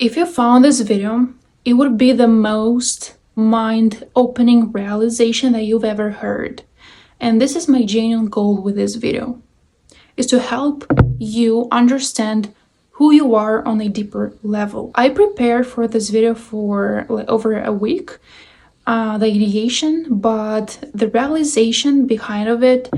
If you found this video, it would be the most mind-opening realization that you've ever heard. And this is my genuine goal with this video, is to help you understand who you are on a deeper level. I prepared for this video for over a week, the ideation, but the realization behind of it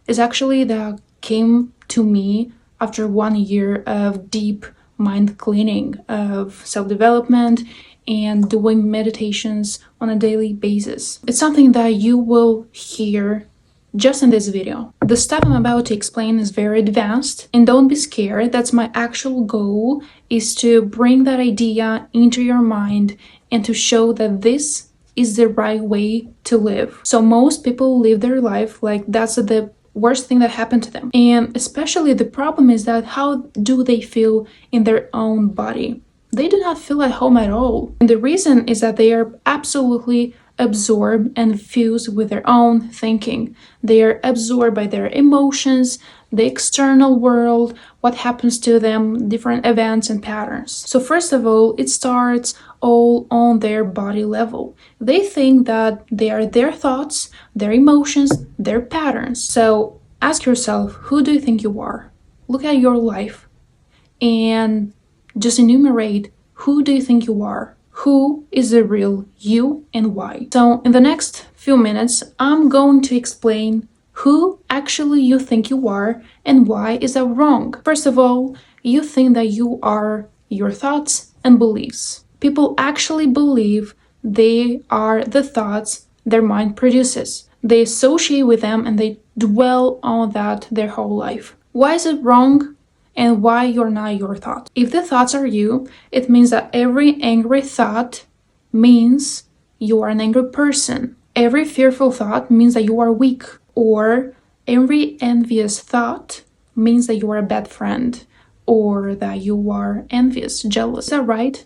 is actually that came to me after 1 year of deep mind cleaning, of self-development, and doing meditations on a daily basis. It's something that you will hear just in this video. The stuff I'm about to explain is very advanced, and don't be scared. That's my actual goal, is to bring that idea into your mind and to show that this is the right way to live. So most people live their life like that's the worst thing that happened to them. And especially the problem is that how do they feel in their own body? They do not feel at home at all. And the reason is that they are absolutely absorbed and fused with their own thinking. They are absorbed by their emotions, the external world, what happens to them, different events and patterns. So first of all, it starts all on their body level. They think that they are their thoughts, their emotions, their patterns. So ask yourself, who do you think you are? Look at your life and just enumerate, who do you think you are? Who is the real you and why? So in the next few minutes, I'm going to explain who actually you think you are and why is that wrong. First of all, you think that you are your thoughts and beliefs. People actually believe they are the thoughts their mind produces. They associate with them and they dwell on that their whole life. Why is it wrong? And why you're not your thought? If the thoughts are you, it means that every angry thought means you are an angry person. Every fearful thought means that you are weak. Or every envious thought means that you are a bad friend, or that you are envious, jealous. Is that right?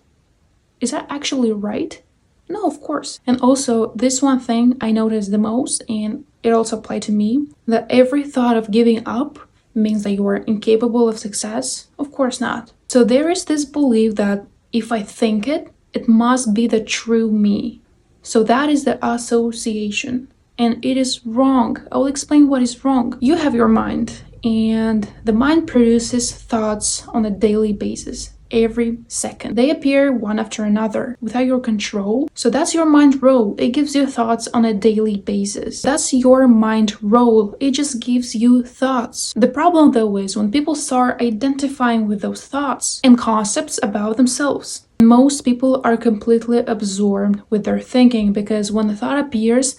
Is that actually right? No, of course. And also, this one thing I noticed the most, and it also applied to me, that every thought of giving up means that you are incapable of success? Of course not. So there is this belief that if I think it, it must be the true me. So that is the association. And it is wrong. I will explain what is wrong. You have your mind, and the mind produces thoughts on a daily basis. Every second. They appear one after another without your control. So that's your mind role. It gives you thoughts on a daily basis. That's your mind role. It just gives you thoughts. The problem though is when people start identifying with those thoughts and concepts about themselves. Most people are completely absorbed with their thinking because when the thought appears,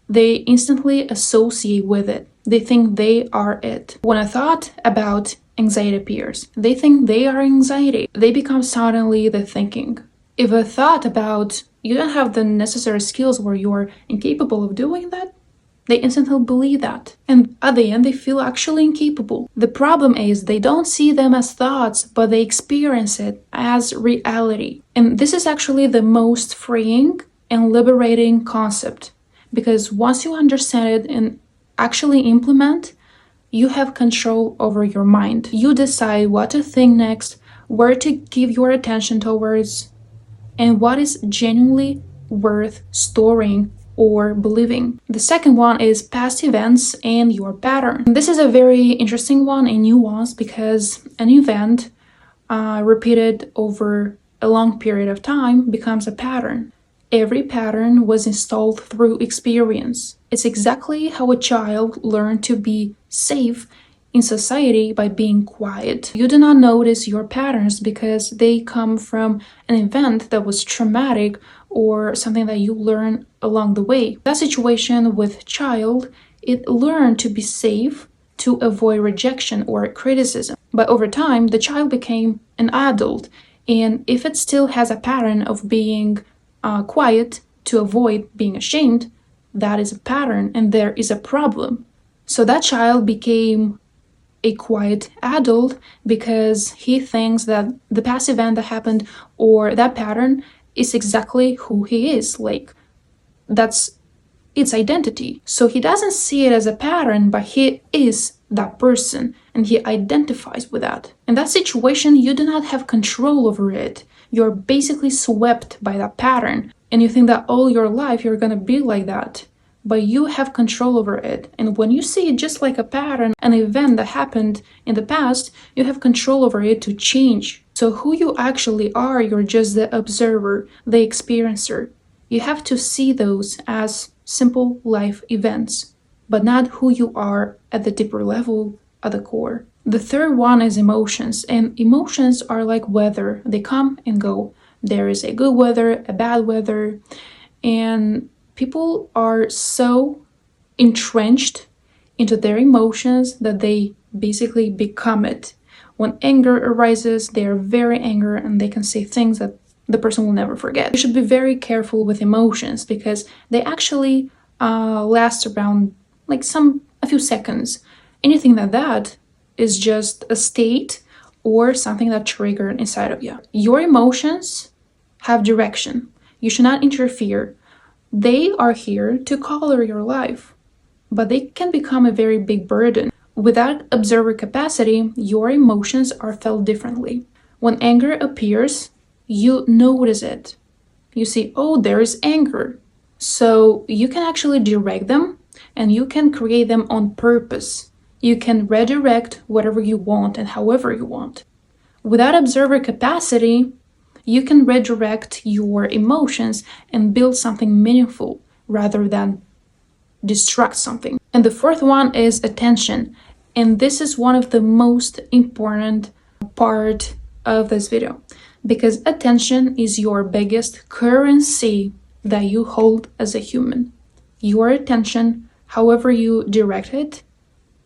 they instantly associate with it. They think they are it. When a thought about anxiety appears, they think they are anxiety. They become suddenly the thinking. If a thought about you don't have the necessary skills or you're incapable of doing that, they instantly believe that. And at the end, they feel actually incapable. The problem is they don't see them as thoughts, but they experience it as reality. And this is actually the most freeing and liberating concept. Because once you understand it and actually implement, you have control over your mind. You decide what to think next, where to give your attention towards, and what is genuinely worth storing or believing. The second one is past events and your pattern. This is a very interesting one and nuanced because an event repeated over a long period of time becomes a pattern. Every pattern was installed through experience. It's exactly how a child learned to be safe in society by being quiet. You do not notice your patterns because they come from an event that was traumatic or something that you learn along the way. That situation with child, it learned to be safe to avoid rejection or criticism. But over time, the child became an adult, and if it still has a pattern of being quiet to avoid being ashamed, that is a pattern and there is a problem. So that child became a quiet adult because he thinks that the past event that happened or that pattern is exactly who he is. Like, that's its identity. So he doesn't see it as a pattern, but he is that person and he identifies with that. In that situation, you do not have control over it you're basically swept by that pattern, and you think that all your life you're gonna be like that. But you have control over it. And when you see it just like a pattern, an event that happened in the past, you have control over it to change. So who you actually are, you're just the observer, the experiencer. You have to see those as simple life events, but not who you are at the deeper level, at the core. The third one is emotions, and emotions are like weather. They come and go. There is a good weather, a bad weather, and people are so entrenched into their emotions that they basically become it. When anger arises, they are very angry and they can say things that the person will never forget. You should be very careful with emotions because they actually last around like a few seconds. Anything like that is just a state or something that triggered inside of you. Your emotions have direction. You should not interfere. They are here to color your life, but they can become a very big burden. Without observer capacity, your emotions are felt differently. When anger appears, you notice it. You see, oh, there is anger. So you can actually direct them and you can create them on purpose. You can redirect whatever you want and however you want. Without observer capacity, you can redirect your emotions and build something meaningful rather than destruct something. And the fourth one is attention. And this is one of the most important part of this video because attention is your biggest currency that you hold as a human. Your attention, however you direct it,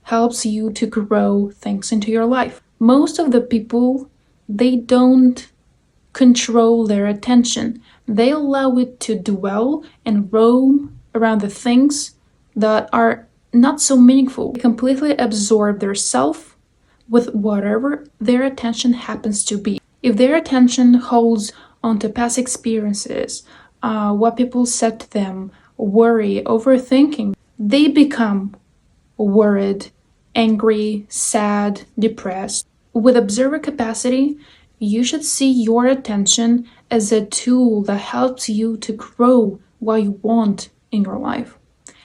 helps you to grow things into your life. Most of the people, they don't control their attention. They allow it to dwell and roam around the things that are not so meaningful. They completely absorb their self with whatever their attention happens to be. If their attention holds onto past experiences, what people said to them, worry, overthinking, they become worried, angry, sad, depressed. With observer capacity, you should see your attention as a tool that helps you to grow what you want in your life.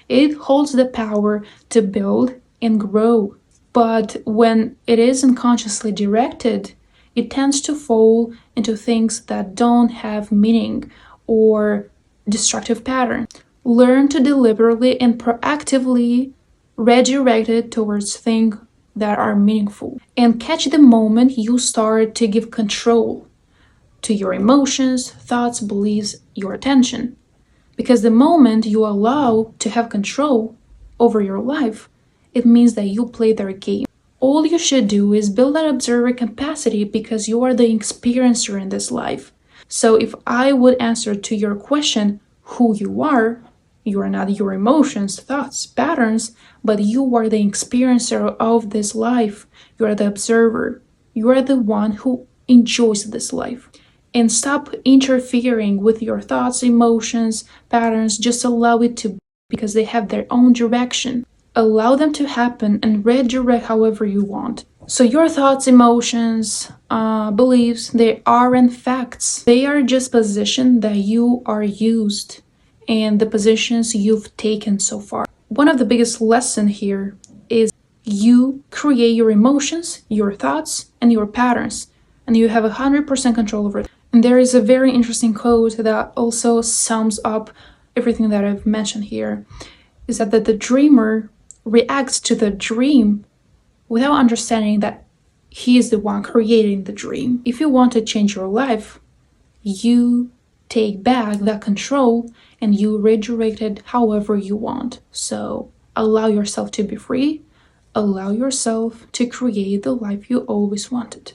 It holds the power to build and grow. But when it is unconsciously directed, it tends to fall into things that don't have meaning or destructive patterns. Learn to deliberately and proactively redirect it towards things that are meaningful. And catch the moment you start to give control to your emotions, thoughts, beliefs, your attention. Because the moment you allow to have control over your life, it means that you play their game. All you should do is build that observer capacity because you are the experiencer in this life. So if I would answer to your question, who you are not your emotions, thoughts, patterns, but you are the experiencer of this life. You are the observer. You are the one who enjoys this life. And stop interfering with your thoughts, emotions, patterns. Just allow it to be because they have their own direction. Allow them to happen and redirect however you want. So your thoughts, emotions, beliefs, they aren't facts. They are just positions that you are used and the positions you've taken so far. One of the biggest lessons here is you create your emotions, your thoughts, and your patterns, and you have 100% control over it. And there is a very interesting quote that also sums up everything that I've mentioned here, is that the dreamer reacts to the dream without understanding that he is the one creating the dream. If you want to change your life, you take back that control and you redirect it however you want. So allow yourself to be free, allow yourself to create the life you always wanted.